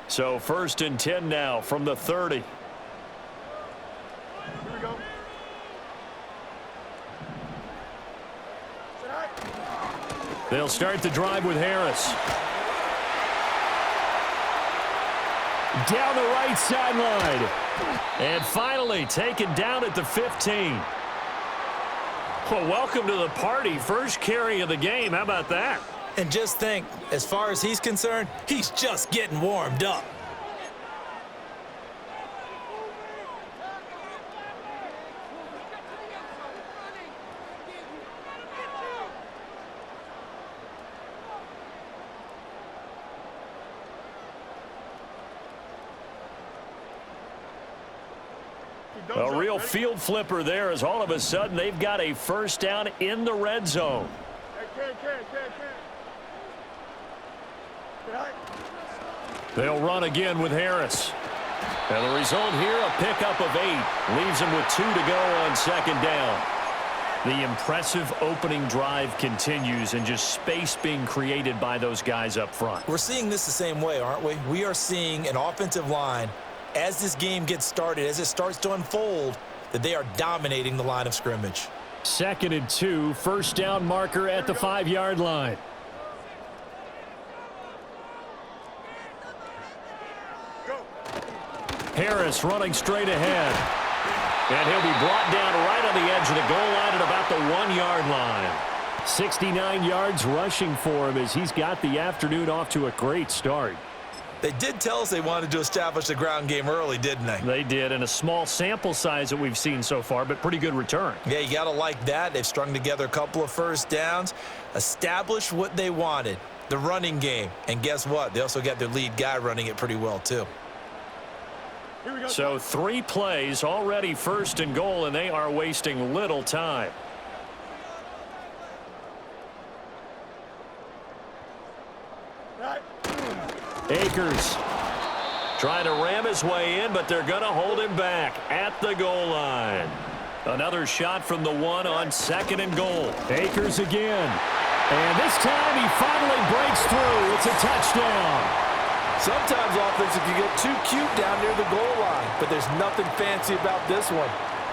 So 1st and 10 now from the 30. Here we go. They'll start the drive with Harris. Down the right sideline. And finally taken down at the 15. Well, welcome to the party. First carry of the game. How about that? And just think, as far as he's concerned, he's just getting warmed up. A real field flipper there as all of a sudden they've got a first down in the red zone. They'll run again with Harris. And the result here, a pickup of 8. Leaves them with 2 to go on 2nd down. The impressive opening drive continues and just space being created by those guys up front. We're seeing this the same way, aren't we? We are seeing an offensive line, as this game gets started, as it starts to unfold, that they are dominating the line of scrimmage. 2nd and 2, first down marker at the 5-yard line. Harris running straight ahead. And he'll be brought down right on the edge of the goal line at about the 1-yard line. 69 yards rushing for him as he's got the afternoon off to a great start. They did tell us they wanted to establish the ground game early, didn't they? They did, and a small sample size that we've seen so far, but pretty good return. Yeah, you got to like that. They've strung together a couple of first downs, established what they wanted, the running game. And guess what? They also got their lead guy running it pretty well, too. So 3 plays, already 1st and goal, and they are wasting little time. Akers trying to ram his way in, but they're going to hold him back at the goal line. Another shot from the 1 on 2nd and goal. Akers again. And this time he finally breaks through. It's a touchdown. Sometimes offenses can get too cute down near the goal line, but there's nothing fancy about this one.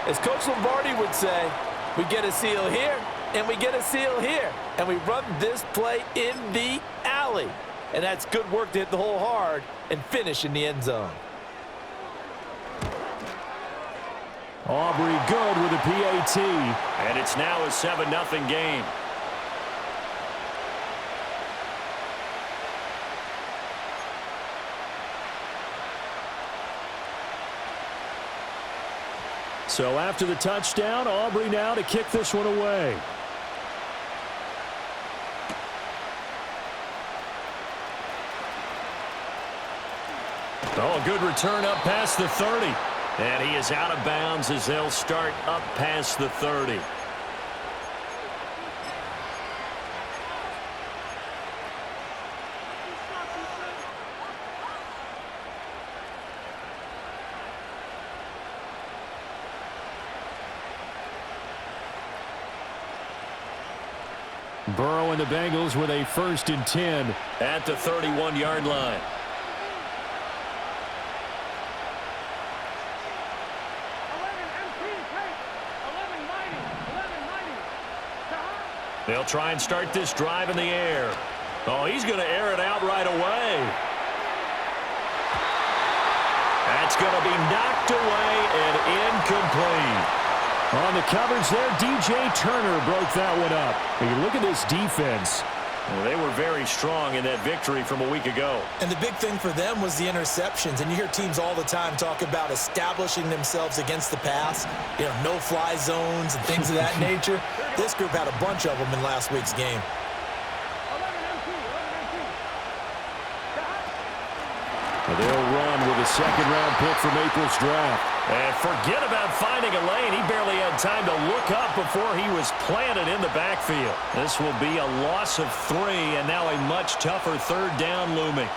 As Coach Lombardi would say, we get a seal here, and we get a seal here, and we run this play in the alley. And that's good work to hit the hole hard and finish in the end zone. Aubrey good with a PAT. And it's now a 7-0 game. So after the touchdown, Aubrey now to kick this one away. Oh, good return up past the 30. And he is out of bounds as they'll start up past the 30. Burrow and the Bengals with a 1st and 10 at the 31-yard line. They'll try and start this drive in the air. Oh, he's going to air it out right away. That's going to be knocked away and incomplete. On the coverage there, DJ Turner broke that one up. And you look at this defense. Well, they were very strong in that victory from a week ago. And the big thing for them was the interceptions. And you hear teams all the time talk about establishing themselves against the pass, you know, no-fly zones and things of that nature. This group had a bunch of them in last week's game. They'll run with a 2nd-round pick from April's draft. And forget about finding a lane. He barely had time to look up before he was planted in the backfield. This will be a loss of 3, and now a much tougher 3rd down looming.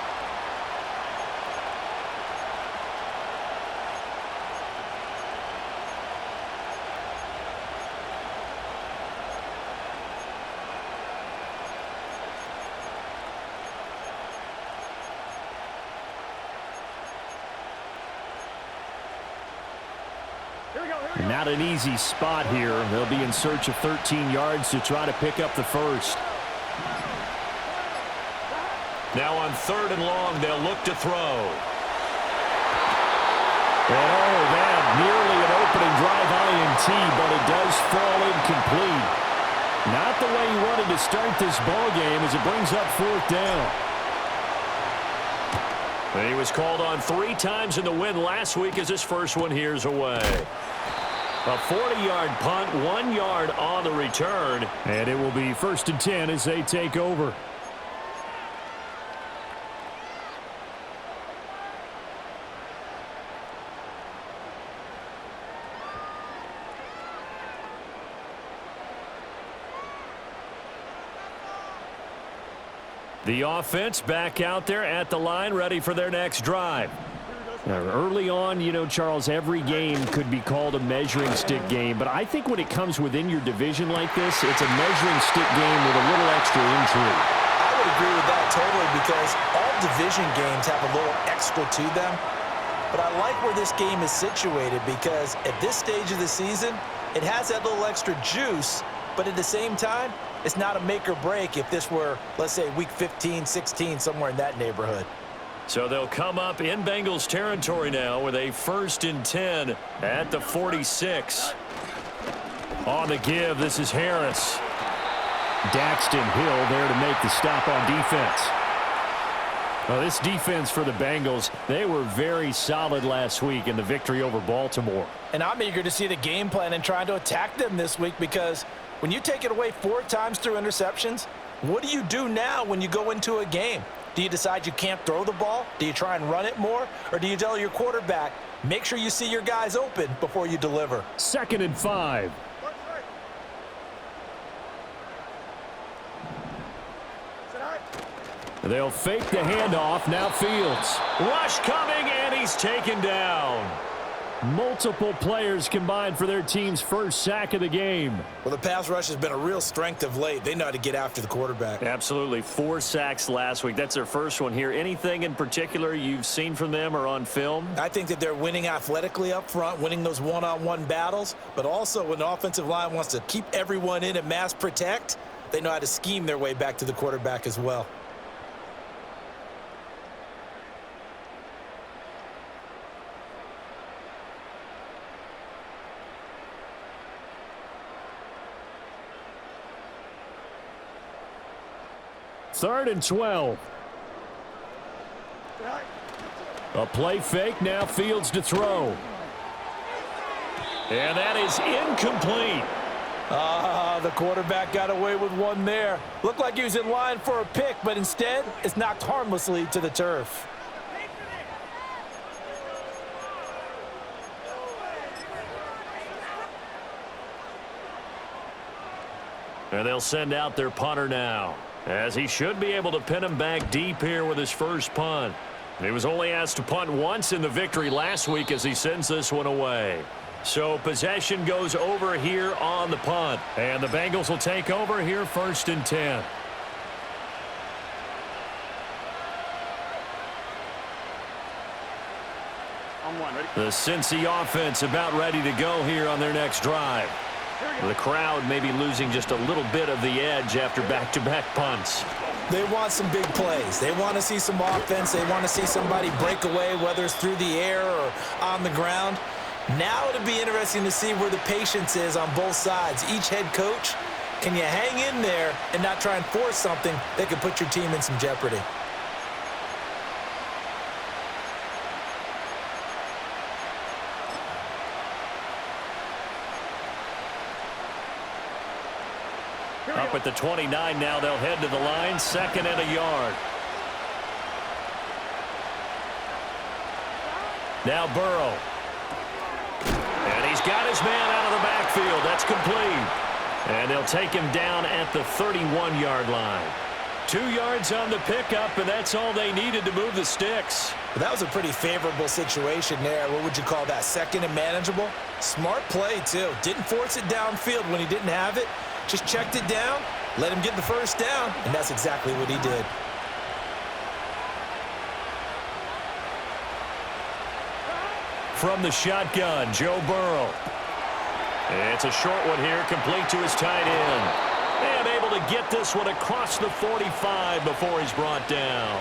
Not an easy spot here. They'll be in search of 13 yards to try to pick up the first. Now on 3rd and long, they'll look to throw. And oh, that nearly an opening drive INT, but it does fall incomplete. Not the way he wanted to start this ball game as it brings up 4th down. And he was called on 3 times in the win last week as his first one here's away. A 40-yard punt, 1 yard on the return, and it will be 1st and 10 as they take over. The offense back out there at the line, ready for their next drive. Now, early on, you know, Charles, every game could be called a measuring stick game, but I think when it comes within your division like this, it's a measuring stick game with a little extra intrigue. I would agree with that totally because all division games have a little extra to them. But I like where this game is situated because at this stage of the season, it has that little extra juice, but at the same time, it's not a make or break if this were, let's say, week 15, 16, somewhere in that neighborhood. So they'll come up in Bengals territory now with a 1st and 10 at the 46. On the give, this is Harris. Daxton Hill there to make the stop on defense. Well, this defense for the Bengals, they were very solid last week in the victory over Baltimore. And I'm eager to see the game plan and trying to attack them this week because when you take it away 4 times through interceptions, what do you do now when you go into a game? Do you decide you can't throw the ball? Do you try and run it more? Or do you tell your quarterback, make sure you see your guys open before you deliver? 2nd and 5. They'll fake the handoff. Now Fields. Rush coming, and he's taken down. Multiple players combined for their team's first sack of the game. Well, the pass rush has been a real strength of late. They know how to get after the quarterback. Absolutely. 4 sacks last week. That's their first one here. Anything in particular you've seen from them or on film? I think that they're winning athletically up front, winning those one-on-one battles, but also when the offensive line wants to keep everyone in and mass protect, they know how to scheme their way back to the quarterback as well. Third and 12. A play fake, now Fields to throw. And that is incomplete. The quarterback got away with one there. Looked like he was in line for a pick, but instead, it's knocked harmlessly to the turf. And they'll send out their punter now, as he should be able to pin him back deep here with his first punt. He was only asked to punt once in the victory last week as he sends this one away. So possession goes over here on the punt. And the Bengals will take over here 1st and 10. The Cincy offense about ready to go here on their next drive. The crowd may be losing just a little bit of the edge after back-to-back punts. They want some big plays. They want to see some offense. They want to see somebody break away, whether it's through the air or on the ground. Now it'll be interesting to see where the patience is on both sides. Each head coach, can you hang in there and not try and force something that could put your team in some jeopardy? Up at the 29 now, they'll head to the line, 2nd and a yard. Now Burrow. And he's got his man out of the backfield. That's complete. And they'll take him down at the 31-yard line. 2 yards on the pickup, and that's all they needed to move the sticks. Well, that was a pretty favorable situation there. What would you call that? 2nd and manageable? Smart play, too. Didn't force it downfield when he didn't have it. Just checked it down, let him get the first down, and that's exactly what he did. from the shotgun, Joe Burrow. It's a short one here, complete to his tight end. And able to get this one across the 45 before he's brought down.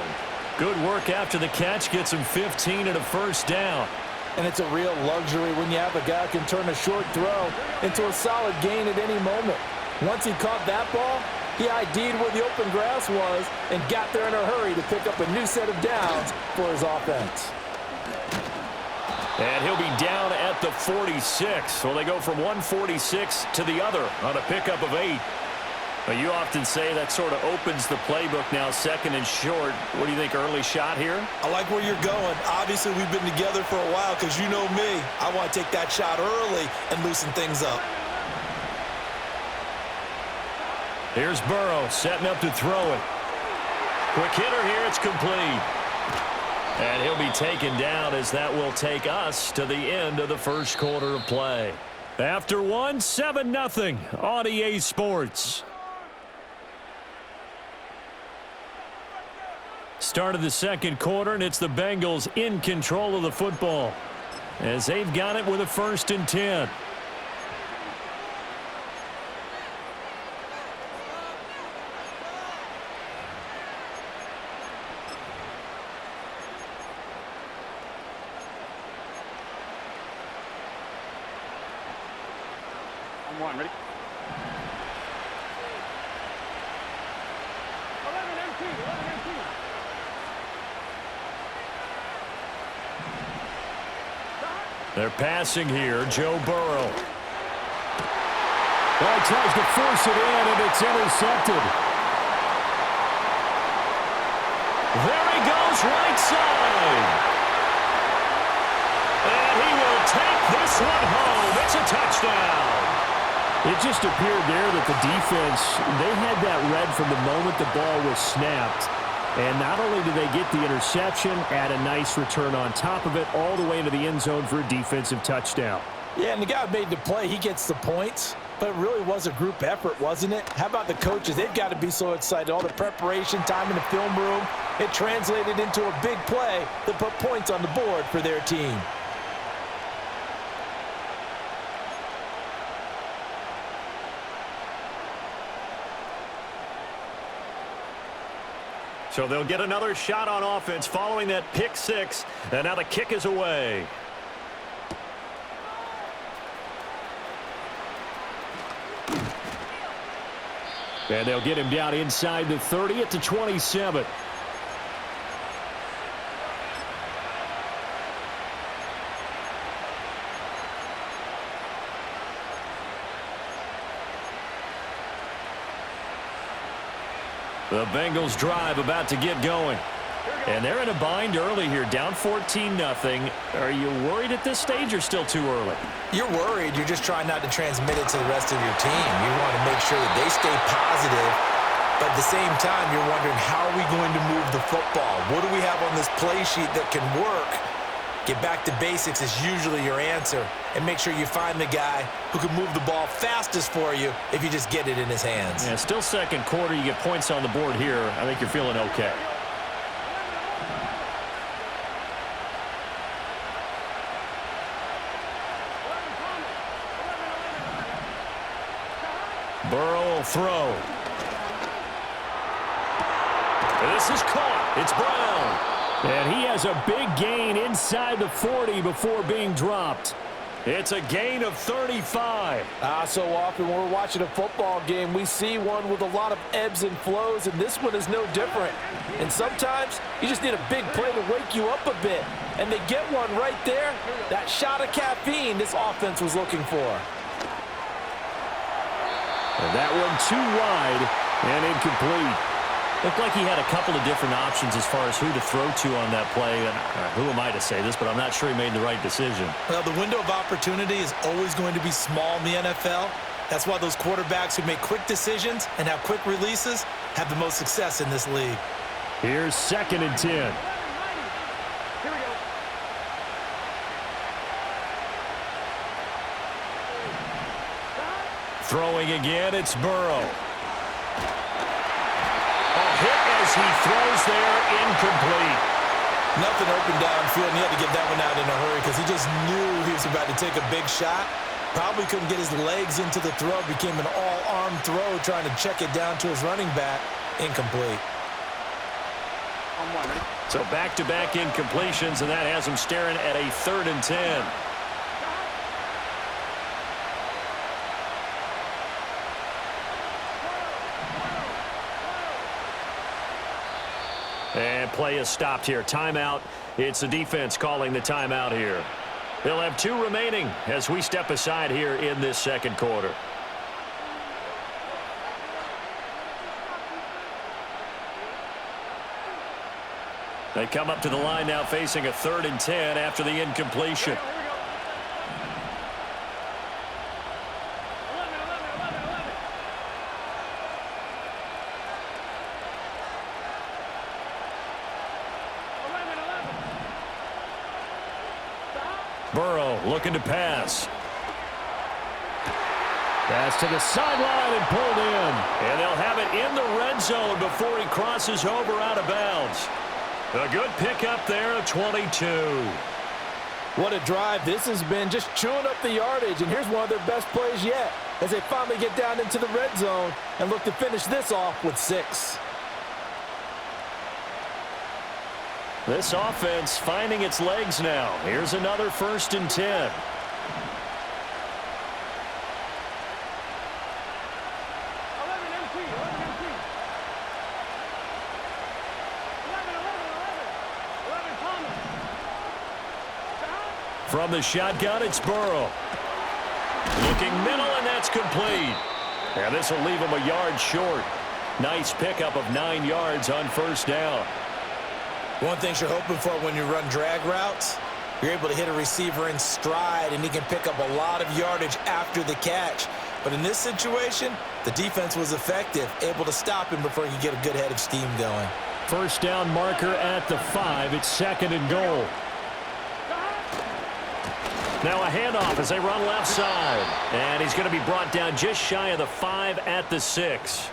Good work after the catch, gets him 15 and a first down. And it's a real luxury when you have a guy who can turn a short throw into a solid gain at any moment. Once he caught that ball, he ID'd where the open grass was and got there in a hurry to pick up a new set of downs for his offense. And he'll be down at the 46. So they go from 146 to the other on a pickup of 8. But you often say that sort of opens the playbook now, second and short. What do you think, early shot here? I like where you're going. Obviously, we've been together for a while because you know me. I want to take that shot early and loosen things up. Here's Burrow setting up to throw it. Quick hitter here, it's complete. And he'll be taken down as that will take us to the end of the first quarter of play. After one, 7-0 on EA Sports. Start of the second quarter, and it's the Bengals in control of the football as they've got it with a 1st and 10. One, ready? 11-18. They're passing here, Joe Burrow. Well, he tries to force it in, and it's intercepted. There he goes, right side. And he will take this one home. It's a touchdown. It just appeared there that the defense, they had that read from the moment the ball was snapped. And not only did they get the interception, add a nice return on top of it, all the way into the end zone for a defensive touchdown. Yeah, and the guy who made the play, he gets the points. But it really was a group effort, wasn't it? How about the coaches? They've got to be so excited. All the preparation time in the film room, it translated into a big play that put points on the board for their team. So they'll get another shot on offense following that pick six. And now the kick is away. And they'll get him down inside the 30 at the 27. The Bengals drive about to get going. And they're in a bind early here, down 14-0. Are you worried at this stage or still too early? You're worried. You're just trying not to transmit it to the rest of your team. You want to make sure that they stay positive. But at the same time, you're wondering, how are we going to move the football? What do we have on this play sheet that can work? Get back to basics is usually your answer. And make sure you find the guy who can move the ball fastest for you if you just get it in his hands. Yeah, still second quarter. You get points on the board here. I think you're feeling okay. Burrow will throw. This is caught. It's Brown. And he has a big gain inside the 40 before being dropped. It's a gain of 35. So often when we're watching a football game, we see one with a lot of ebbs and flows, and this one is no different. And sometimes you just need a big play to wake you up a bit. And they get one right there. That shot of caffeine this offense was looking for. And that one too wide and incomplete. Looked like he had a couple of different options as far as who to throw to on that play. And who am I to say this, but I'm not sure he made the right decision. Well, the window of opportunity is always going to be small in the NFL. That's why those quarterbacks who make quick decisions and have quick releases have the most success in this league. Here's 2nd and 10. Here we go. Throwing again, it's Burrow. A hit as he throws there, incomplete. Nothing open downfield, and he had to get that one out in a hurry because he just knew he was about to take a big shot. Probably couldn't get his legs into the throw. Became an all-arm throw trying to check it down to his running back. Incomplete. On one, ready? So back-to-back incompletions, and that has him staring at a 3rd and 10. And play is stopped here. Timeout. It's the defense calling the timeout here. They'll have 2 remaining as we step aside here in this second quarter. They come up to the line now facing a 3rd and 10 after the incompletion. Burrow looking to pass. Pass to the sideline and pulled in. And they'll have it in the red zone before he crosses over out of bounds. A good pickup there of 22. What a drive this has been, just chewing up the yardage. And here's one of their best plays yet as they finally get down into the red zone and look to finish this off with 6. This offense finding its legs now. Here's another 1st and 10. 11 MT, 11 MT. 11 Thomas. From the shotgun, it's Burrow. Looking middle, and that's complete. And this will leave him a yard short. Nice pickup of 9 yards on 1st down. One thing you're hoping for when you run drag routes, you're able to hit a receiver in stride, and he can pick up a lot of yardage after the catch. But in this situation, the defense was effective, able to stop him before he could get a good head of steam going. 1st down marker at the 5. It's 2nd and goal. Now a handoff as they run left side. And he's going to be brought down just shy of the 5 at the 6.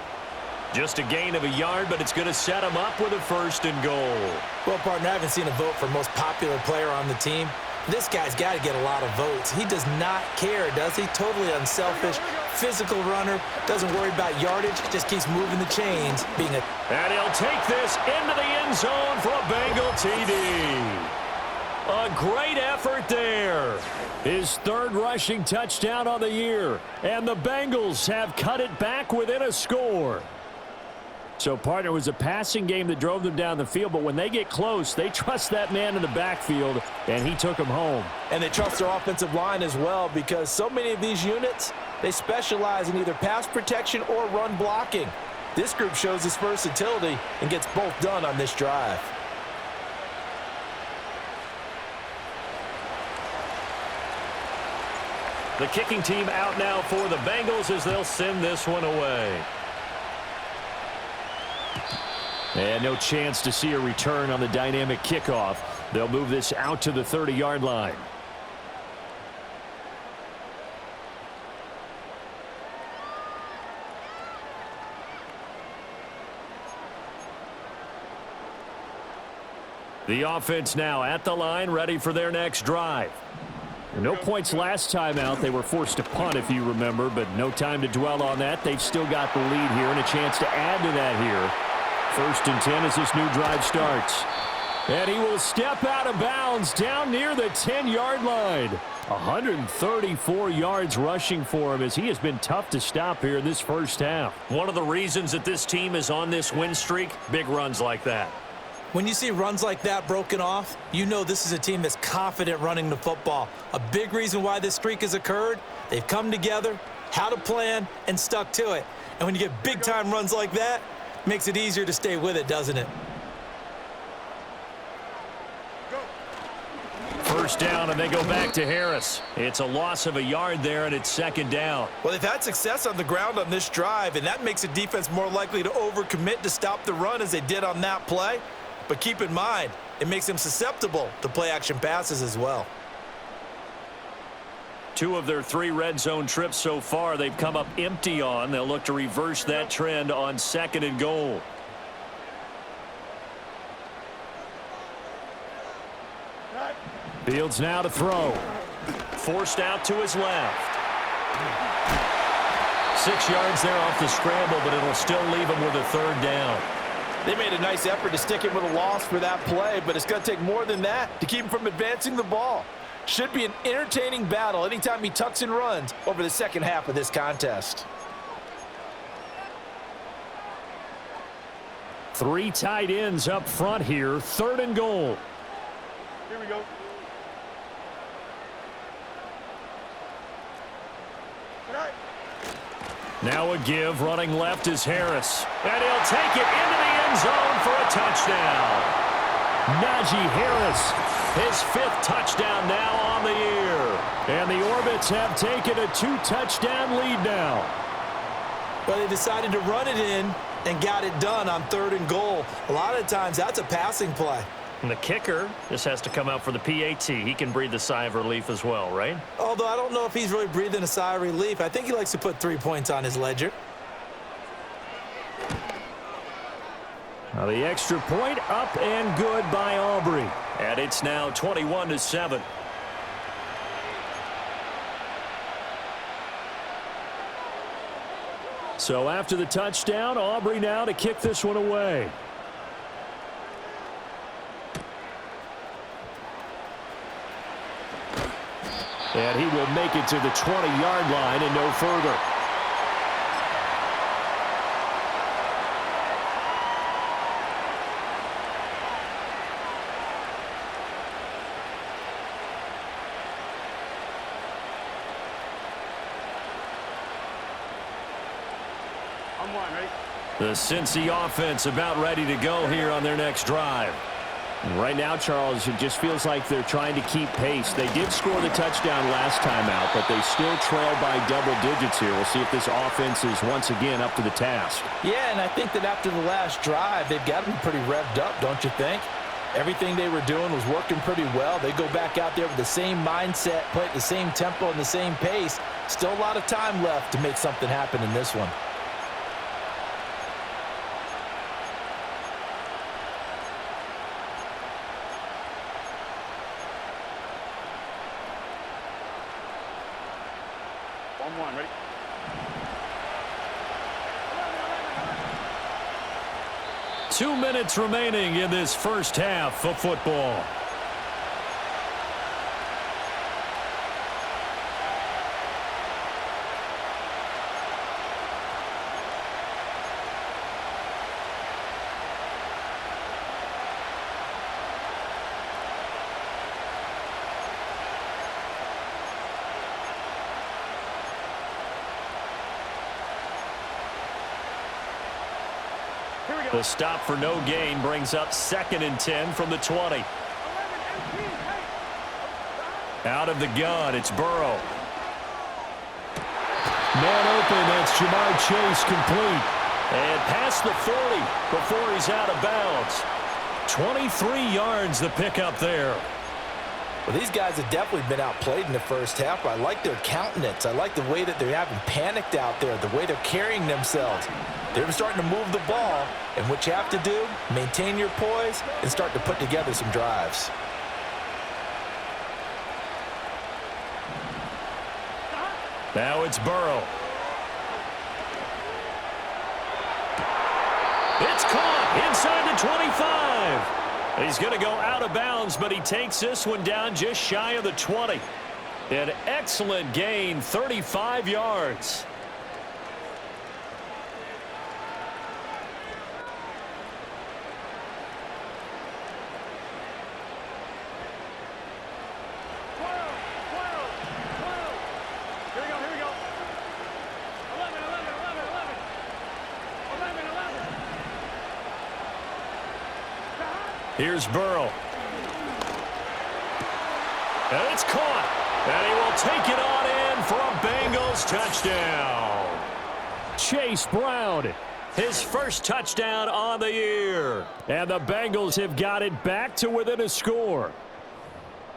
Just a gain of a yard, but it's going to set him up with a 1st and goal. Well, partner, I haven't seen a vote for most popular player on the team. This guy's got to get a lot of votes. He does not care, does he? Totally unselfish, physical runner, doesn't worry about yardage, just keeps moving the chains. And he'll take this into the end zone for a Bengal TD. A great effort there. His 3rd rushing touchdown on the year. And the Bengals have cut it back within a score. So, partner, it was a passing game that drove them down the field, but when they get close, they trust that man in the backfield, and he took them home. And they trust their offensive line as well because so many of these units, they specialize in either pass protection or run blocking. This group shows its versatility and gets both done on this drive. The kicking team out now for the Bengals as they'll send this one away. And no chance to see a return on the dynamic kickoff. They'll move this out to the 30-yard line. The offense now at the line, ready for their next drive. No points last time out. They were forced to punt, if you remember, but no time to dwell on that. They've still got the lead here and a chance to add to that here. 1st and 10 as this new drive starts. And he will step out of bounds down near the 10-yard line. 134 yards rushing for him as he has been tough to stop here in this 1st half. One of the reasons that this team is on this win streak, big runs like that. When you see runs like that broken off, you know this is a team that's confident running the football. A big reason why this streak has occurred, they've come together, had a plan, and stuck to it. And when you get big-time runs like that, makes it easier to stay with it, doesn't it? 1st down, and they go back to Harris. It's a loss of a yard there, and it's 2nd down. Well, they've had success on the ground on this drive, and that makes the defense more likely to overcommit to stop the run as they did on that play. But keep in mind, it makes them susceptible to play-action passes as well. 2 of their 3 red zone trips so far, they've come up empty on. They'll look to reverse that trend on 2nd and goal. Fields now to throw. Forced out to his left. 6 yards there off the scramble, but it'll still leave him with a third down. They made a nice effort to stick him with a loss for that play, but it's going to take more than that to keep him from advancing the ball. Should be an entertaining battle anytime he tucks and runs over the second half of this contest. 3 tight ends up front here. 3rd and goal. Here we go. Now a give. Running left is Harris. And he'll take it into the end zone for a touchdown. Najee Harris, his 5th touchdown now on the year. And the Orbits have taken a 2-touchdown lead now. But they decided to run it in and got it done on 3rd and goal. A lot of times that's a passing play. And the kicker just has to come out for the PAT. He can breathe a sigh of relief as well, right? Although I don't know if he's really breathing a sigh of relief. I think he likes to put 3 points on his ledger. Now the extra point up and good by Aubrey. And it's now 21-7. So after the touchdown, Aubrey now to kick this one away. And he will make it to the 20-yard line and no further. I'm one, ready? The Cincy offense about ready to go here on their next drive. Right now, Charles, it just feels like they're trying to keep pace. They did score the touchdown last time out, but they still trail by double digits here. We'll see if this offense is once again up to the task. Yeah, and I think that after the last drive, they've got them pretty revved up, don't you think? Everything they were doing was working pretty well. They go back out there with the same mindset, play at the same tempo and the same pace. Still a lot of time left to make something happen in this one. One, ready? 2 minutes remaining in this first half of football. The stop for no gain brings up 2nd and 10 from the 20. Out of the gun, it's Burrow. Man open, that's Jamar Chase complete. And past the 40 before he's out of bounds. 23 yards the pickup there. Well, these guys have definitely been outplayed in the first half. I like their countenance. I like the way that they're having panicked out there, the way they're carrying themselves. They're starting to move the ball, and what you have to do, maintain your poise and start to put together some drives. Now it's Burrow. It's caught inside the 25. He's going to go out of bounds, but he takes this one down just shy of the 20. An excellent gain, 35 yards. Here's Burrow. And it's caught. And he will take it on in for a Bengals touchdown. Chase Brown, his first touchdown on the year. And the Bengals have got it back to within a score.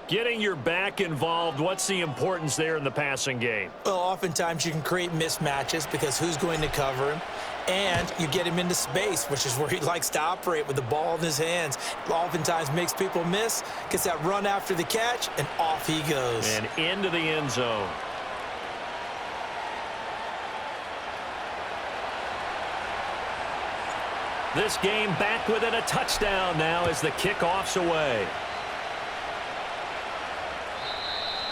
Getting your back involved, what's the importance there in the passing game? Well, oftentimes you can create mismatches because who's going to cover him? and you get him into space, which is where he likes to operate with the ball in his hands. Oftentimes makes people miss, gets that run after the catch, and off he goes. And into the end zone. This game back within a touchdown now as the kickoff's away.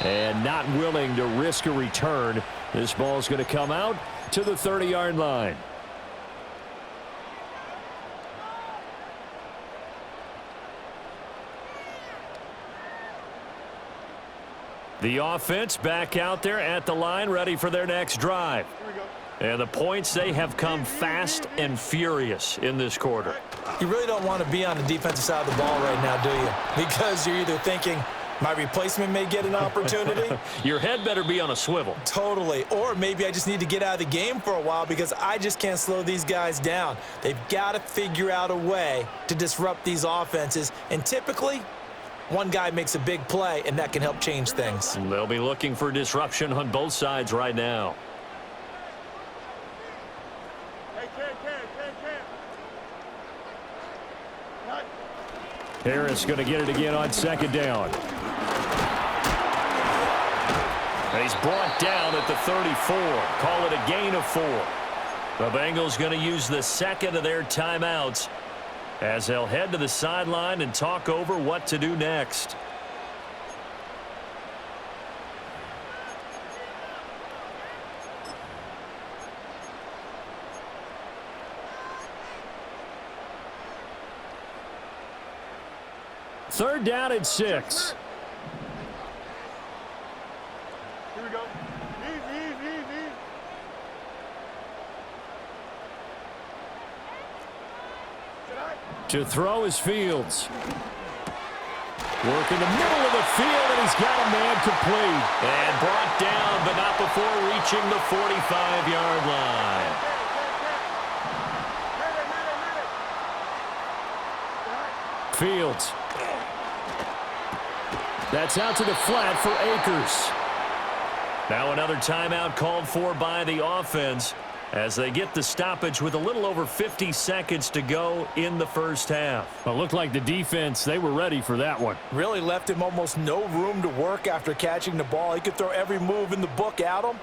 And not willing to risk a return. This ball's going to come out to the 30-yard line. The offense back out there at the line, ready for their next drive. Here we go. And the points, they have come fast and furious in this quarter. You really don't want to be on the defensive side of the ball right now, do you? Because you're either thinking, my replacement may get an opportunity. Your head better be on a swivel. Totally. Or maybe I just need to get out of the game for a while because I just can't slow these guys down. They've got to figure out a way to disrupt these offenses. And typically, one guy makes a big play, and that can help change things. They'll be looking for disruption on both sides right now. Harris going to get it again on second down. And he's brought down at the 34. Call it a gain of 4. The Bengals going to use the second of their timeouts as they'll head to the sideline and talk over what to do next. Third down and 6. Here we go. Easy. To throw is Fields. Work in the middle of the field, and he's got a man complete. And brought down, but not before reaching the 45-yard line. Fields. That's out to the flat for Akers. Now another timeout called for by the offense as they get the stoppage with a little over 50 seconds to go in the first half. Well, it looked like the defense, they were ready for that one. Really left him almost no room to work after catching the ball. He could throw every move in the book at him.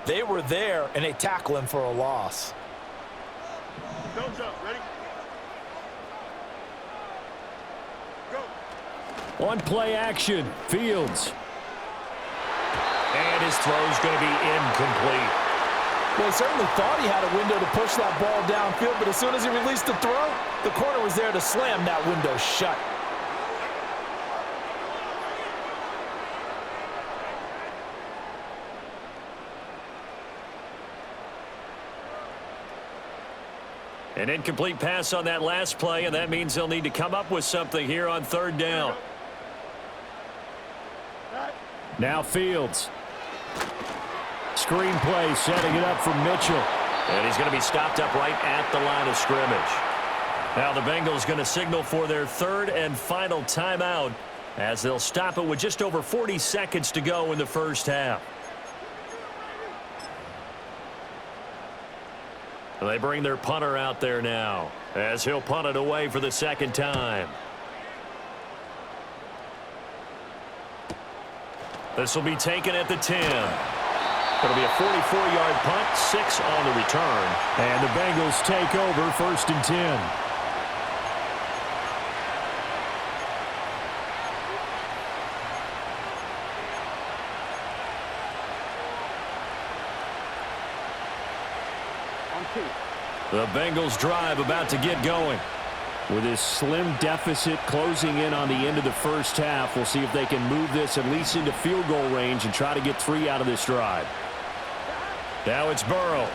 They were there, and they tackle him for a loss. Don't jump. Ready? Go. On play action, Fields. And his throw's going to be incomplete. Well, he certainly thought he had a window to push that ball downfield, but as soon as he released the throw, the corner was there to slam that window shut. An incomplete pass on that last play, and that means they'll need to come up with something here on third down. Now Fields. Screen play, setting it up for Mitchell. And he's going to be stopped up right at the line of scrimmage. Now the Bengals going to signal for their third and final timeout as they'll stop it with just over 40 seconds to go in the first half. They bring their punter out there now as he'll punt it away for the second time. This will be taken at the 10. It'll be a 44-yard punt, 6 on the return. And the Bengals take over first and 10. The Bengals drive about to get going. With this slim deficit closing in on the end of the first half, we'll see if they can move this at least into field goal range and try to get 3 out of this drive. Now it's Burrow.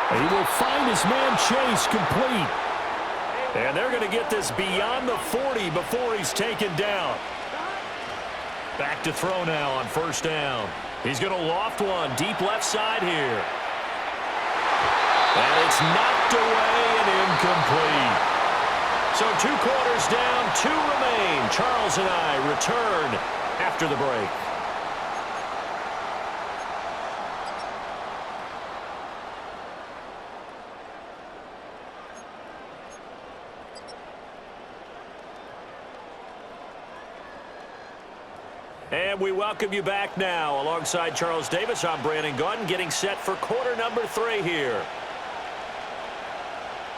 And he will find his man Chase complete. And they're going to get this beyond the 40 before he's taken down. Back to throw now on first down. He's going to loft one deep left side here. And it's knocked away and incomplete. So 2 quarters down, 2 remain. Charles and I return after the break. And we welcome you back now. Alongside Charles Davis, I'm Brandon Gaudin, getting set for quarter number 3 here.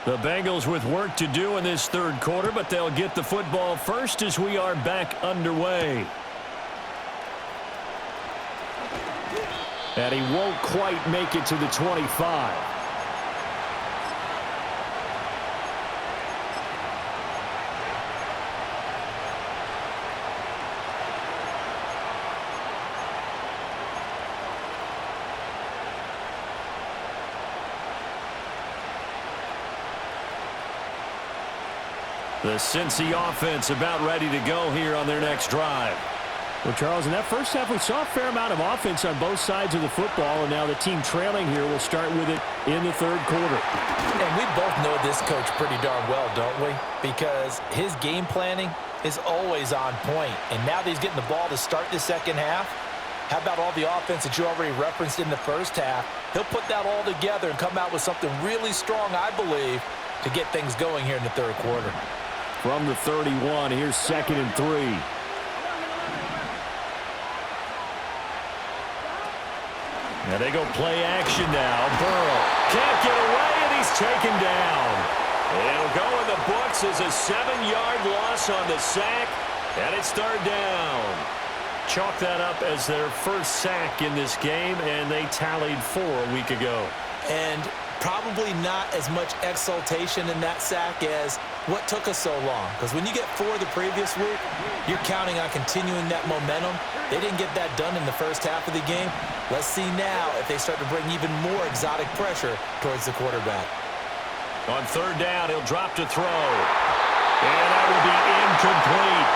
The Bengals with work to do in this third quarter, but they'll get the football first as we are back underway. And he won't quite make it to the 25. The Cincy offense about ready to go here on their next drive. Well, Charles, in that first half, we saw a fair amount of offense on both sides of the football, and now the team trailing here will start with it in the third quarter. And we both know this coach pretty darn well, don't we? Because his game planning is always on point. And now that he's getting the ball to start the second half, how about all the offense that you already referenced in the first half? He'll put that all together and come out with something really strong, I believe, to get things going here in the third quarter. From the 31, here's 2nd and 3. Now they go play action now. Burrow can't get away, and he's taken down. It'll go in the books as a 7-yard loss on the sack, and it's third down. Chalk that up as their first sack in this game, and they tallied 4 a week ago. And probably not as much exultation in that sack as what took us so long. Because when you get 4 the previous week, you're counting on continuing that momentum. They didn't get that done in the first half of the game. Let's see now if they start to bring even more exotic pressure towards the quarterback. On third down, he'll drop to throw. And that will be incomplete.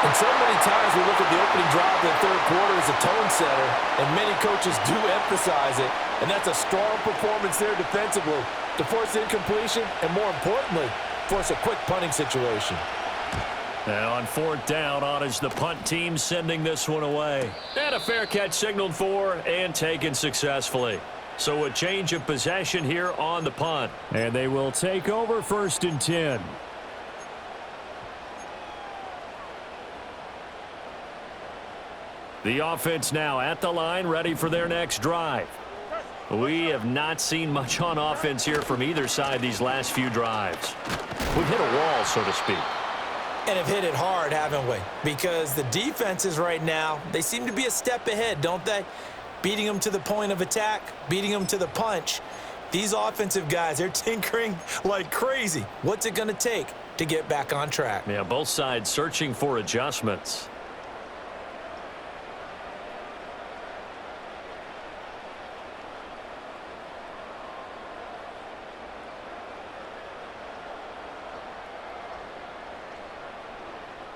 And so many times we look at the opening drive of the third quarter as a tone setter, and many coaches do emphasize it. And that's a strong performance there defensively to force incompletion and, more importantly, force a quick punting situation. Now on fourth down, on is the punt team sending this one away. And a fair catch signaled for and taken successfully. So a change of possession here on the punt. And they will take over 1st and 10. The offense now at the line, ready for their next drive. We have not seen much on offense here from either side these last few drives. We've hit a wall, so to speak. And have hit it hard, haven't we? Because the defenses right now, they seem to be a step ahead, don't they? Beating them to the point of attack, beating them to the punch. These offensive guys, they're tinkering like crazy. What's it going to take to get back on track? Yeah, both sides searching for adjustments.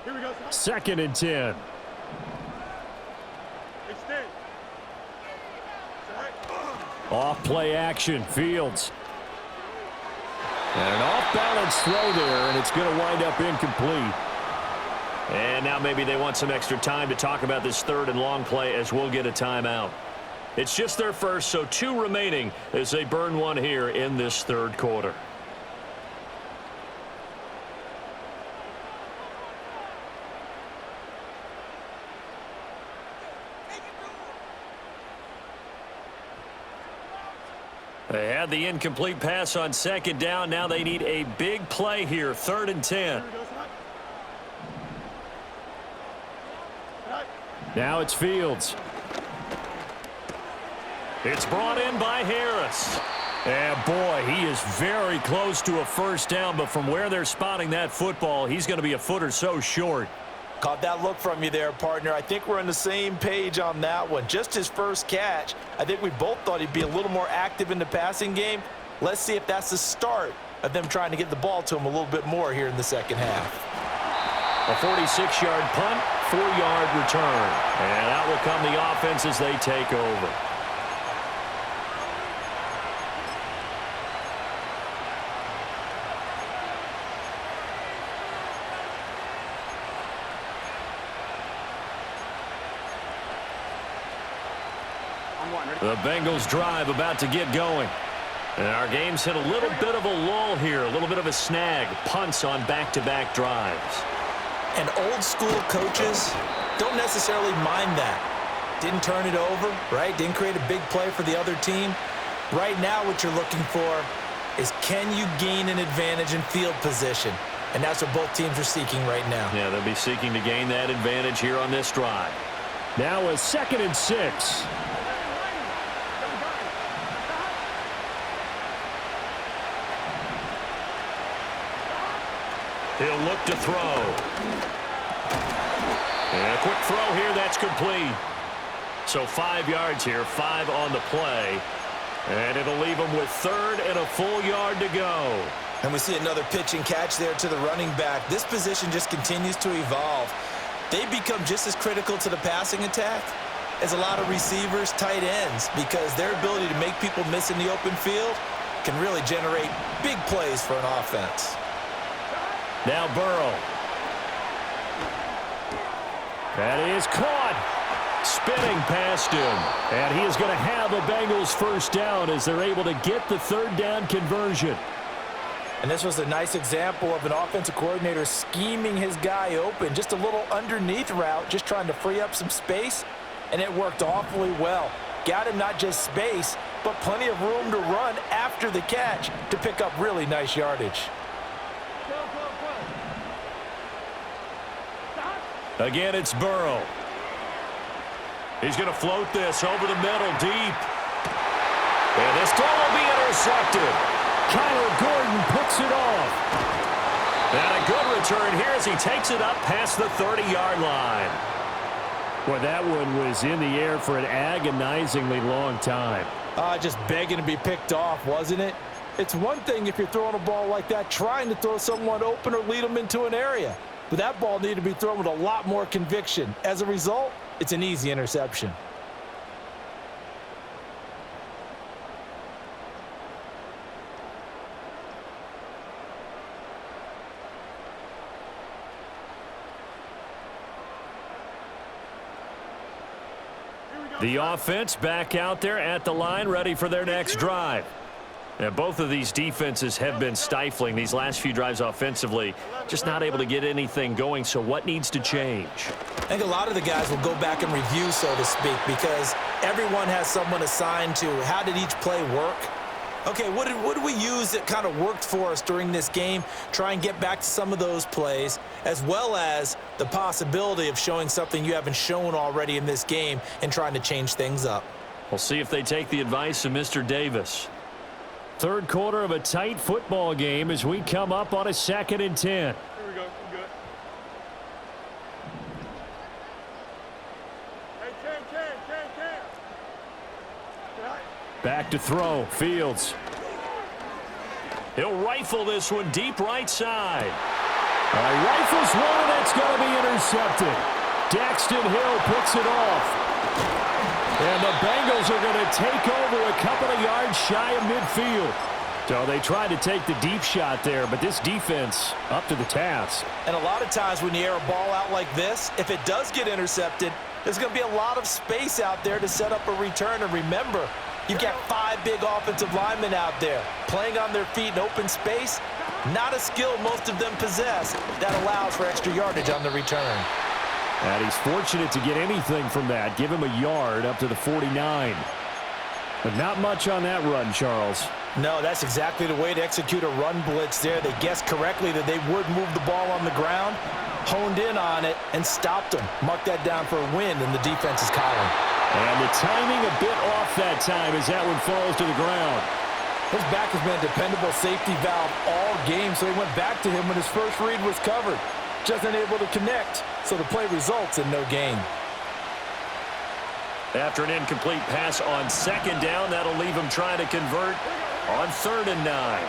Here we go. 2nd and 10. Extend. Off play action, Fields. And an off-balance throw there, and it's going to wind up incomplete. And now maybe they want some extra time to talk about this third and long play as we'll get a timeout. It's just their first, so 2 remaining as they burn one here in this third quarter. They had the incomplete pass on second down. Now they need a big play here, 3rd and 10. Now it's Fields. It's brought in by Harris. And boy, he is very close to a first down, but from where they're spotting that football, he's going to be a foot or so short. Caught that look from you there, partner. I think we're on the same page on that one. Just his first catch. I think we both thought he'd be a little more active in the passing game. Let's see if that's the start of them trying to get the ball to him a little bit more here in the second half. A 46-yard punt, 4-yard return. And out will come the offense as they take over. The Bengals drive about to get going. And our game's hit a little bit of a lull here, a little bit of a snag. Punts on back-to-back drives. And old school coaches don't necessarily mind that. Didn't turn it over, right? Didn't create a big play for the other team. Right now what you're looking for is, can you gain an advantage in field position? And that's what both teams are seeking right now. Yeah, they'll be seeking to gain that advantage here on this drive. Now a 2nd and 6. He'll look to throw. And a quick throw here, that's complete. So 5 yards here, 5 on the play. And it'll leave him with 3rd and a full yard to go. And we see another pitch and catch there to the running back. This position just continues to evolve. They become just as critical to the passing attack as a lot of receivers, tight ends, because their ability to make people miss in the open field can really generate big plays for an offense. Now Burrow. That is caught. Spinning past him. And he is going to have a Bengals first down as they're able to get the 3rd down conversion. And this was a nice example of an offensive coordinator scheming his guy open. Just a little underneath route, just trying to free up some space, and it worked awfully well. Got him not just space, but plenty of room to run after the catch to pick up really nice yardage. Again, it's Burrow. He's going to float this over the middle, deep. And this throw will be intercepted. Kyler Gordon picks it off. And a good return here as he takes it up past the 30-yard line. Boy, that one was in the air for an agonizingly long time. Just begging to be picked off, wasn't it? It's one thing if you're throwing a ball like that, trying to throw someone open or lead them into an area. But that ball needed to be thrown with a lot more conviction. As a result, it's an easy interception. The offense back out there at the line, ready for their next drive. And both of these defenses have been stifling these last few drives offensively, just not able to get anything going. So what needs to change? I think a lot of the guys will go back and review, so to speak, because everyone has someone assigned to how did each play work. Okay, what did we use that kind of worked for us during this game? Try and get back to some of those plays, as well as the possibility of showing something you haven't shown already in this game and trying to change things up. We'll see if they take the advice of Mr. Davis. 3rd quarter of a tight football game as we come up on a 2nd and 10. Here we go. Good. Hey, 10. Back to throw. Fields. He'll rifle this one deep right side. Rifles one, that's going to be intercepted. Daxton Hill picks it off. And the Bengals are going to take over a couple of yards shy of midfield. So they tried to take the deep shot there, but this defense up to the task. And a lot of times when you air a ball out like this, if it does get intercepted, there's going to be a lot of space out there to set up a return. And remember, you've got 5 big offensive linemen out there playing on their feet in open space. Not a skill most of them possess that allows for extra yardage on the return. And he's fortunate to get anything from that. Give him a yard up to the 49. But not much on that run, Charles. No, that's exactly the way to execute a run blitz there. They guessed correctly that they would move the ball on the ground, honed in on it, and stopped them. Marked that down for a win in the defense's column. And the timing a bit off that time as that one falls to the ground. His back has been a dependable safety valve all game, so he went back to him when his first read was covered. Just unable to connect, so the play results in no gain. After an incomplete pass on 2nd down, that'll leave him trying to convert on 3rd and 9.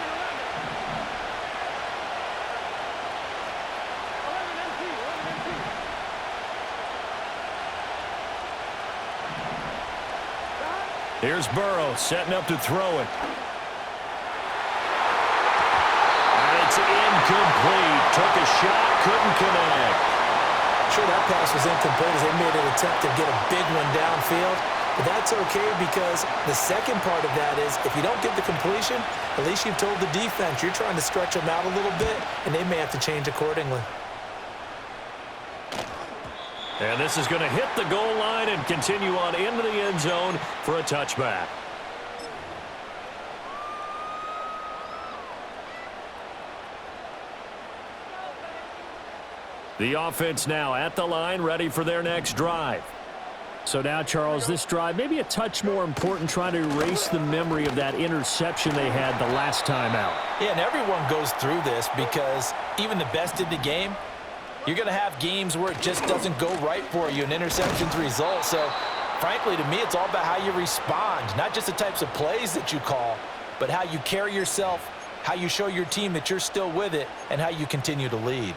Here's Burrow setting up to throw it. And it's incomplete. Took a shot, couldn't connect. Sure, that pass was incomplete as they made an attempt to get a big one downfield. But that's okay because the second part of that is if you don't get the completion, at least you've told the defense you're trying to stretch them out a little bit, and they may have to change accordingly. And this is going to hit the goal line and continue on into the end zone for a touchback. The offense now at the line, ready for their next drive. So now, Charles, this drive maybe a touch more important, trying to erase the memory of that interception they had the last time out. Yeah, and everyone goes through this because even the best in the game, you're going to have games where it just doesn't go right for you, and interceptions result. So, frankly, to me, it's all about how you respond, not just the types of plays that you call, but how you carry yourself, how you show your team that you're still with it, and how you continue to lead.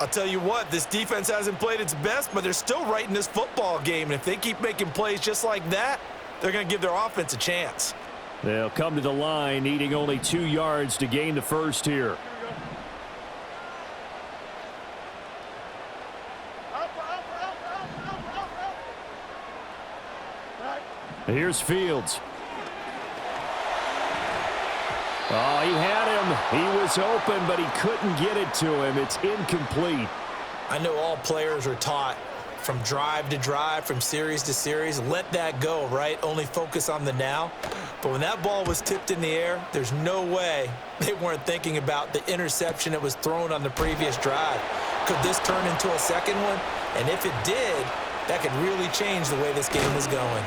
I'll tell you what, this defense hasn't played its best, but they're still right in this football game. And if they keep making plays just like that, they're going to give their offense a chance. They'll come to the line, needing only 2 yards to gain the first here. Here's Fields. Oh, he had him. He was open, but he couldn't get it to him. It's incomplete. I know all players are taught from drive to drive, from series to series, let that go, right? Only focus on the now. But when that ball was tipped in the air, there's no way they weren't thinking about the interception that was thrown on the previous drive. Could this turn into a second one? And if it did, that could really change the way this game is going.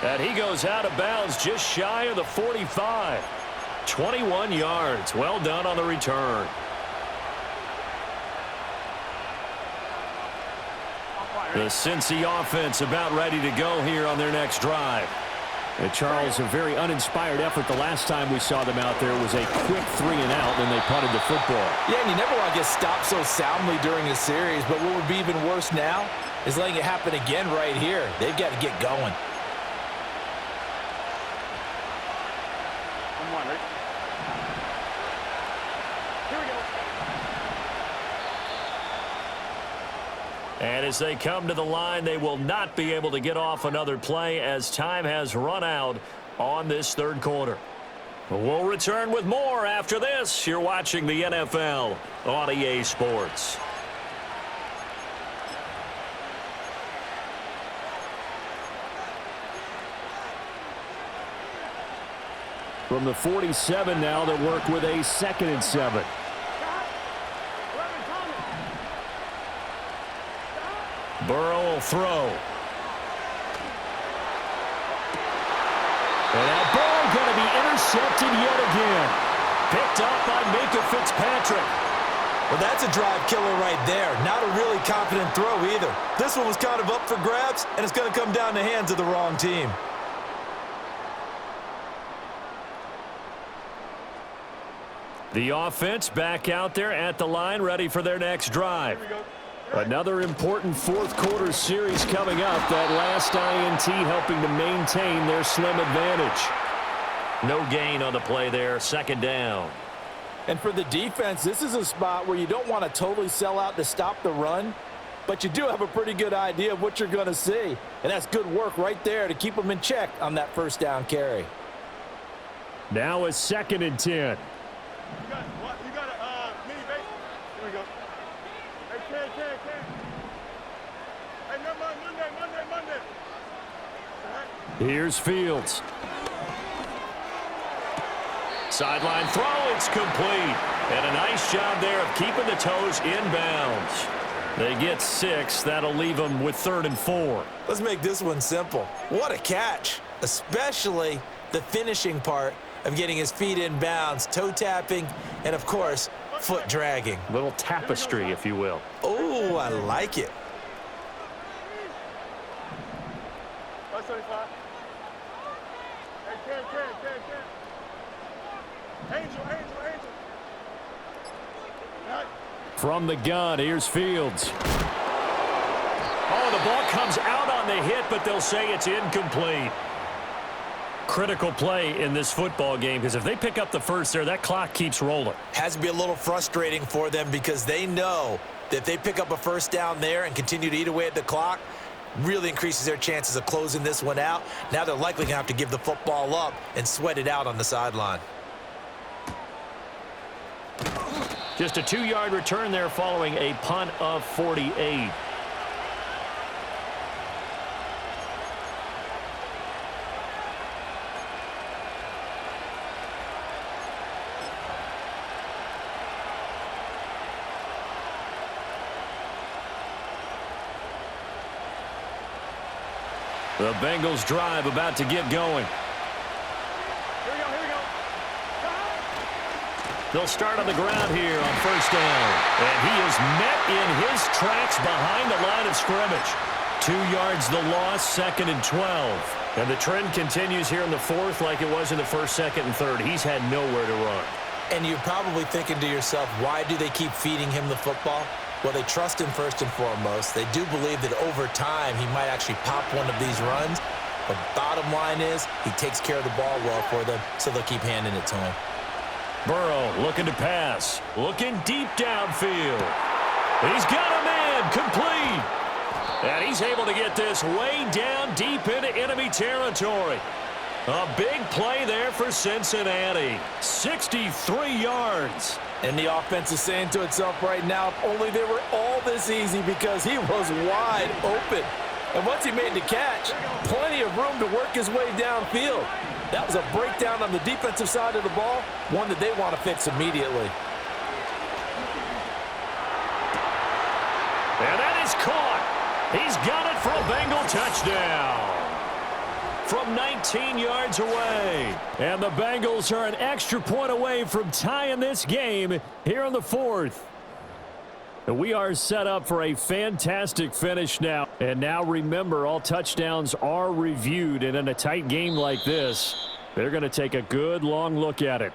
And he goes out of bounds just shy of the 45. 21 yards. Well done on the return. The Cincy offense about ready to go here on their next drive. And Charles, a very uninspired effort. The last time we saw them out there was a quick 3 and out, and they punted the football. Yeah, and you never want to get stopped so soundly during a series, but what would be even worse now is letting it happen again right here. They've got to get going. And as they come to the line, they will not be able to get off another play as time has run out on this third quarter. We'll return with more after this. You're watching the NFL on EA Sports. From the 47 now, they'll work with a 2nd and 7. Burrow will throw. And that ball going to be intercepted yet again. Picked up by Minkah Fitzpatrick. Well, that's a drive killer right there. Not a really confident throw either. This one was kind of up for grabs, and it's going to come down the hands of the wrong team. The offense back out there at the line, ready for their next drive. Another important fourth quarter series coming up. That last INT helping to maintain their slim advantage. No gain on the play there. 2nd down. And for the defense, this is a spot where you don't want to totally sell out to stop the run, but you do have a pretty good idea of what you're going to see. And that's good work right there to keep them in check on that 1st down carry. Now a 2nd and 10. You got a mini base. Here we go. Hey, Ken. Hey, Monday. Here's Fields. Sideline throw, it's complete. And a nice job there of keeping the toes inbounds. They get 6. That'll leave them with 3rd and 4. Let's make this one simple. What a catch, especially the finishing part of getting his feet in bounds, toe tapping, and, of course, foot dragging. Little tapestry, if you will. Oh, I like it. 175. Hey, Ken. Angel. Right. From the gun, here's Fields. Oh, the ball comes out on the hit, but they'll say it's incomplete. Critical play in this football game, because if they pick up the first there, that clock keeps rolling. Has to be a little frustrating for them because they know that if they pick up a 1st down there and continue to eat away at the clock, really increases their chances of closing this one out. Now they're likely going to have to give the football up and sweat it out on the sideline. Just a 2-yard return there following a punt of 48. The Bengals drive about to get going. Here we go, here we go. They'll start on the ground here on first down. And he is met in his tracks behind the line of scrimmage. 2 yards the loss, 2nd and 12. And the trend continues here in the fourth like it was in the first, second, and third. He's had nowhere to run. And you're probably thinking to yourself, why do they keep feeding him the football? Well, they trust him first and foremost. They do believe that over time he might actually pop one of these runs. But bottom line is he takes care of the ball well for them, so they'll keep handing it to him. Burrow looking to pass. Looking deep downfield. He's got a man complete. And he's able to get this way down deep into enemy territory. A big play there for Cincinnati. 63 yards. And the offense is saying to itself right now, if only they were all this easy, because he was wide open. And once he made the catch, plenty of room to work his way downfield. That was a breakdown on the defensive side of the ball, one that they want to fix immediately. And that is caught. He's got it for a Bengal touchdown. From 19 yards away. And the Bengals are an extra point away from tying this game here in the fourth. And we are set up for a fantastic finish now. And now remember, all touchdowns are reviewed. And in a tight game like this, they're going to take a good long look at it.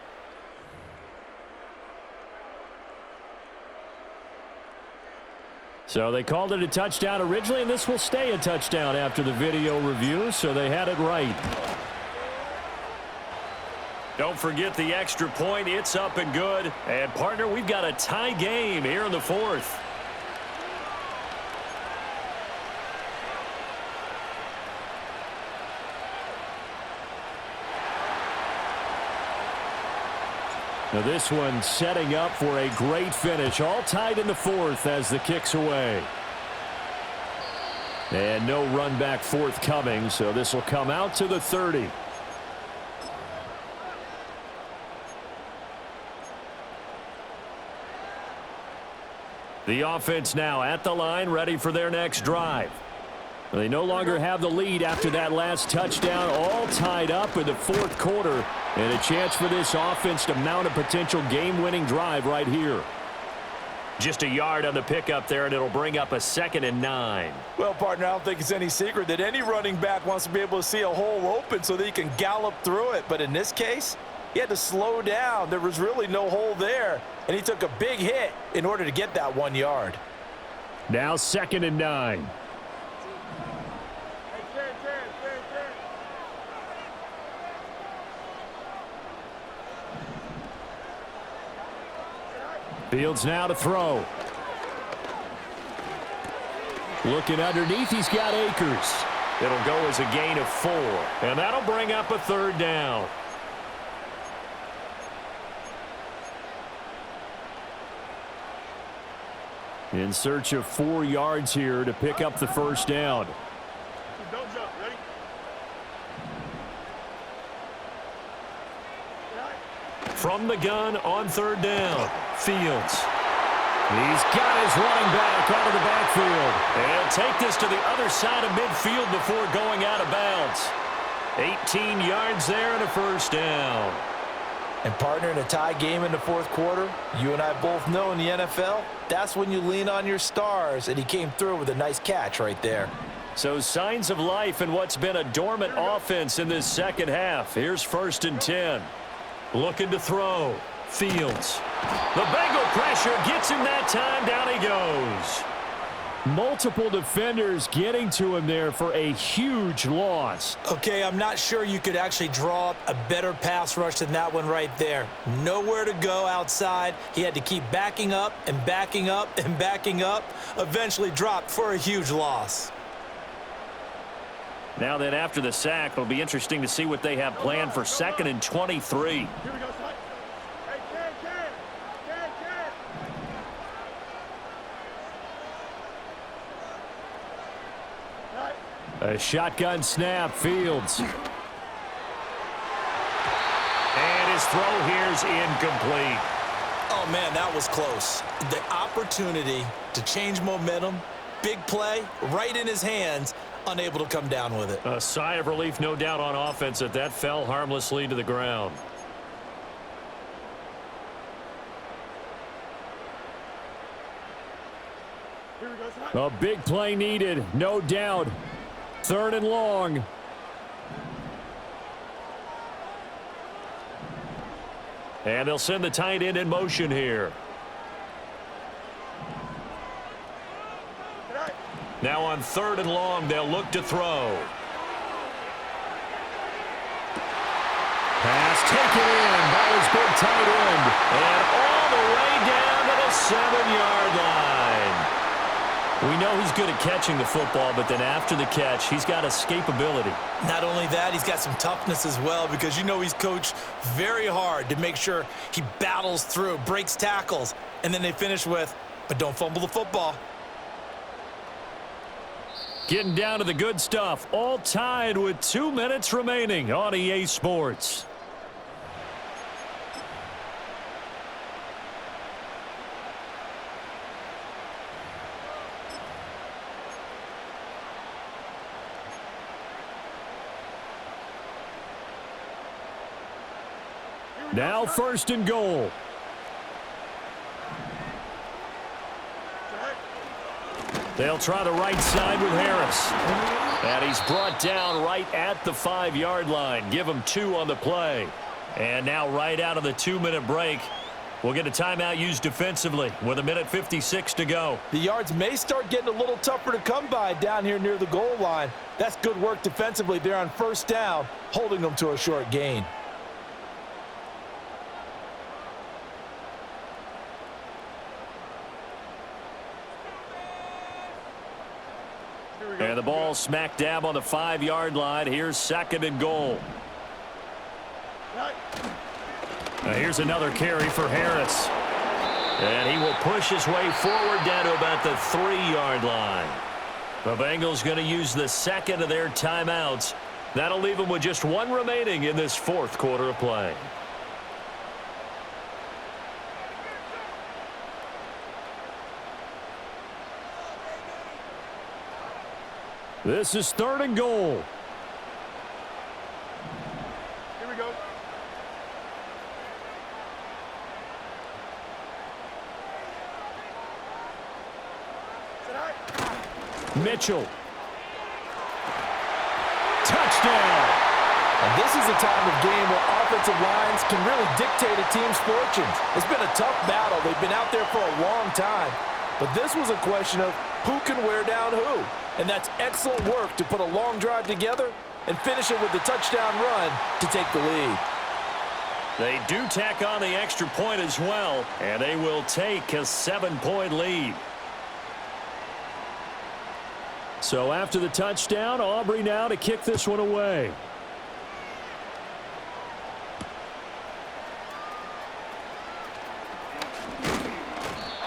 So they called it a touchdown originally, and this will stay a touchdown after the video review, so they had it right. Don't forget the extra point. It's up and good. And, partner, we've got a tie game here in the fourth. Now this one setting up for a great finish. All tied in the fourth as the kick's away. And no run back forthcoming, so this will come out to the 30. The offense now at the line, ready for their next drive. They no longer have the lead after that last touchdown, all tied up in the fourth quarter, and a chance for this offense to mount a potential game-winning drive right here. Just a yard on the pickup there, and it'll bring up a 2nd and 9. Well, partner, I don't think it's any secret that any running back wants to be able to see a hole open so that he can gallop through it. But in this case, he had to slow down. There was really no hole there, and he took a big hit in order to get that 1 yard. Now 2nd and 9. Fields now to throw. Looking underneath, he's got Akers. It'll go as a gain of 4, and that'll bring up a 3rd down. In search of 4 yards here to pick up the first down. Don't jump. Ready? From the gun on 3rd down, Fields. He's got his running back out of the backfield. And take this to the other side of midfield before going out of bounds. 18 yards there and a first down. And, partner, in a tie game in the fourth quarter, you and I both know in the NFL, that's when you lean on your stars, and he came through with a nice catch right there. So signs of life in what's been a dormant offense in this second half. Here's 1st and 10. Looking to throw. Fields. The Bengal pressure gets him that time. Down he goes. Multiple defenders getting to him there for a huge loss. Okay, I'm not sure you could actually draw up a better pass rush than that one right there. Nowhere to go outside. He had to keep backing up and backing up and backing up. Eventually dropped for a huge loss. Now then, after the sack, it'll be interesting to see what they have planned for 2nd and 23. Here we go, son. Hey, Ken. All right. A shotgun snap, Fields. And his throw here's incomplete. Oh, man, that was close. The opportunity to change momentum big play right in his hands, unable to come down with it. A sigh of relief, no doubt, on offense that fell harmlessly to the ground. Here we go, son. A big play needed, no doubt. 3rd and long. And they'll send the tight end in motion here. Now on 3rd and long, they'll look to throw. Pass taken in by his big tight end. And all the way down to the 7-yard line. We know he's good at catching the football, but then after the catch, he's got escapability. Not only that, he's got some toughness as well, because you know he's coached very hard to make sure he battles through, breaks tackles, and then they finish with, but don't fumble the football. Getting down to the good stuff, all tied with 2 minutes remaining on EA Sports. Now 1st and goal. They'll try the right side with Harris. And he's brought down right at the 5-yard line. Give him 2 on the play. And now right out of the 2-minute break, we'll get a timeout used defensively with 1:56 to go. The yards may start getting a little tougher to come by down here near the goal line. That's good work defensively there on 1st down, holding them to a short gain. And the ball smack dab on the 5-yard line. Here's 2nd and goal. Now here's another carry for Harris. And he will push his way forward down to about the 3-yard line. The Bengals going to use the 2nd of their timeouts. That'll leave them with just 1 remaining in this 4th quarter of play. This is 3rd and goal. Here we go. Mitchell. Touchdown. And this is a time of game where offensive lines can really dictate a team's fortunes. It's been a tough battle. They've been out there for a long time. But this was a question of who can wear down who. And that's excellent work to put a long drive together and finish it with the touchdown run to take the lead. They do tack on the extra point as well, and they will take a 7-point lead. So after the touchdown, Aubrey now to kick this one away.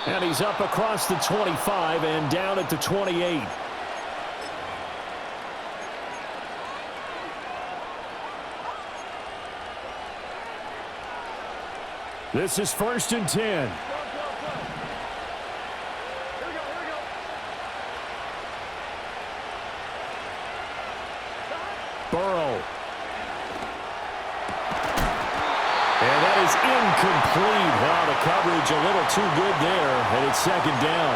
And he's up across the 25 and down at the 28. This is 1st and 10. Burrow. And that is incomplete. Wow, the coverage a little too good there, and it's 2nd down.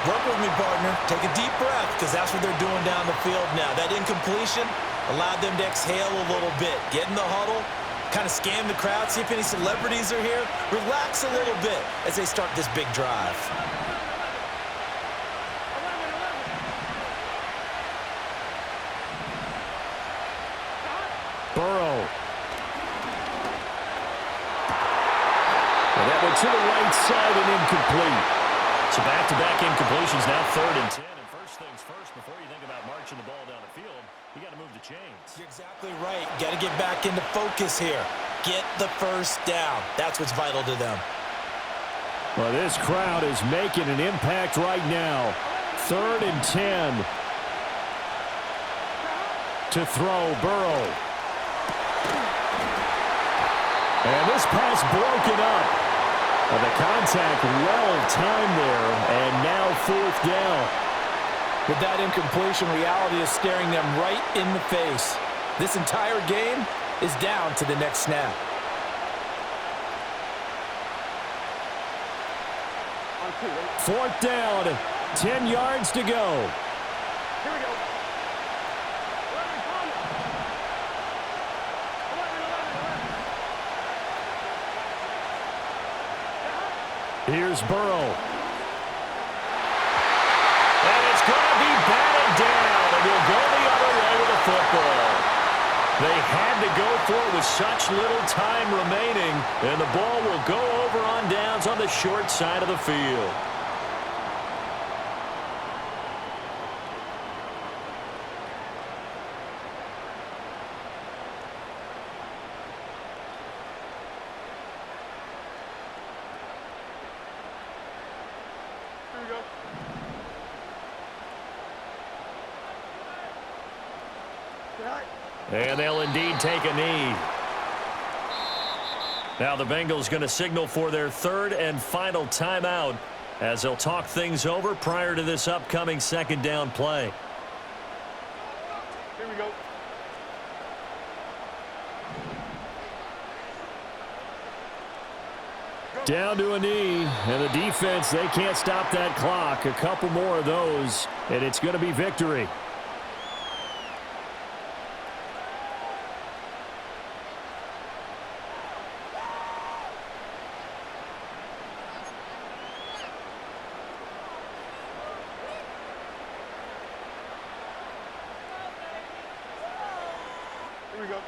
Work with me, partner. Take a deep breath, because that's what they're doing down the field now. That incompletion allowed them to exhale a little bit. Get in the huddle, kind of scan the crowd, see if any celebrities are here. Relax a little bit as they start this big drive. Burrow. And that went to the right side and incomplete. So back-to-back incompletions, now 3rd and 10. And first things first, before you think about marching the ball down the field, you got to move the chains. You're exactly right. Got to get back into focus here. Get the 1st down. That's what's vital to them. Well, this crowd is making an impact right now. 3rd and 10. To throw, Burrow. And this pass broken up. And the contact well timed there, and now 4th down. With that incompletion, reality is staring them right in the face. This entire game is down to the next snap. Fourth down, 10 yards to go. Here we go. 11. Here's Burrow. And it's going to be batted down, and we'll go the other way with the football. They had to go for it with such little time remaining, and the ball will go over on downs on the short side of the field. Here we go. And they'll indeed take a knee. Now the Bengals going to signal for their third and final timeout as they'll talk things over prior to this upcoming second down play. Here we go. Down to a knee, and the defense, they can't stop that clock. A couple more of those, and it's going to be victory. Here we go.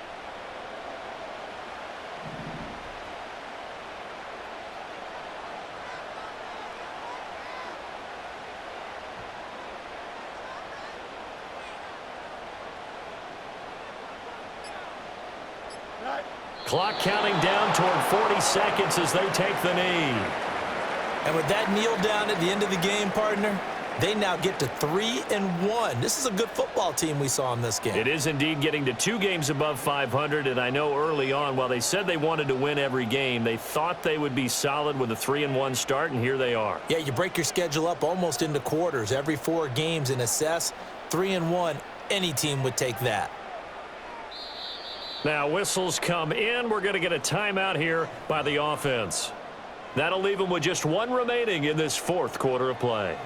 Clock counting down toward 40 seconds as they take the knee. And with that kneel down at the end of the game, partner, they now get to 3-1. This is a good football team we saw in this game. It is indeed getting to 2 games above 500, and I know early on, while they said they wanted to win every game, they thought they would be solid with a 3-1 start, and here they are. Yeah, you break your schedule up almost into quarters, every 4 games, and assess 3-1. Any team would take that. Now whistles come in. We're going to get a timeout here by the offense. That'll leave them with just 1 remaining in this fourth quarter of play.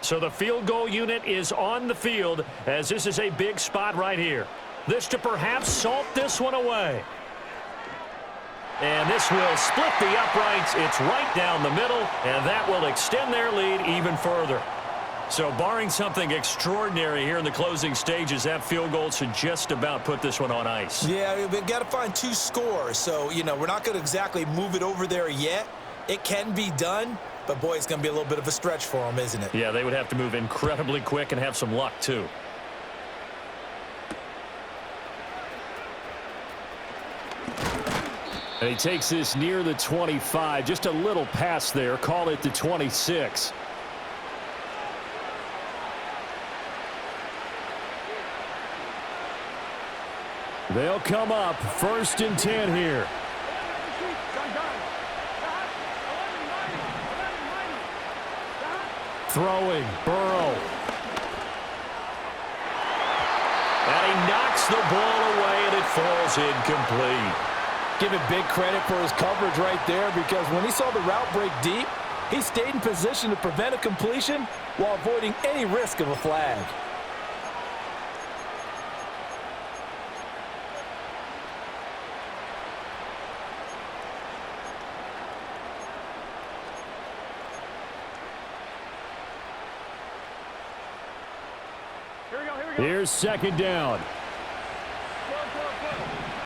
So the field goal unit is on the field as this is a big spot right here. This to perhaps salt this one away. And this will split the uprights. It's right down the middle, and that will extend their lead even further. So barring something extraordinary here in the closing stages, that field goal should just about put this one on ice. Yeah, we've got to find 2 scores. So, you know, we're not going to exactly move it over there yet. It can be done, but, boy, it's going to be a little bit of a stretch for them, isn't it? Yeah, they would have to move incredibly quick and have some luck, too. And he takes this near the 25, just a little pass there, call it the 26. They'll come up 1st and 10 here. Throwing, Burrow. And he knocks the ball away, and it falls incomplete. Give him big credit for his coverage right there, because when he saw the route break deep, he stayed in position to prevent a completion while avoiding any risk of a flag. Here we go. Here we go. Here's 2nd down.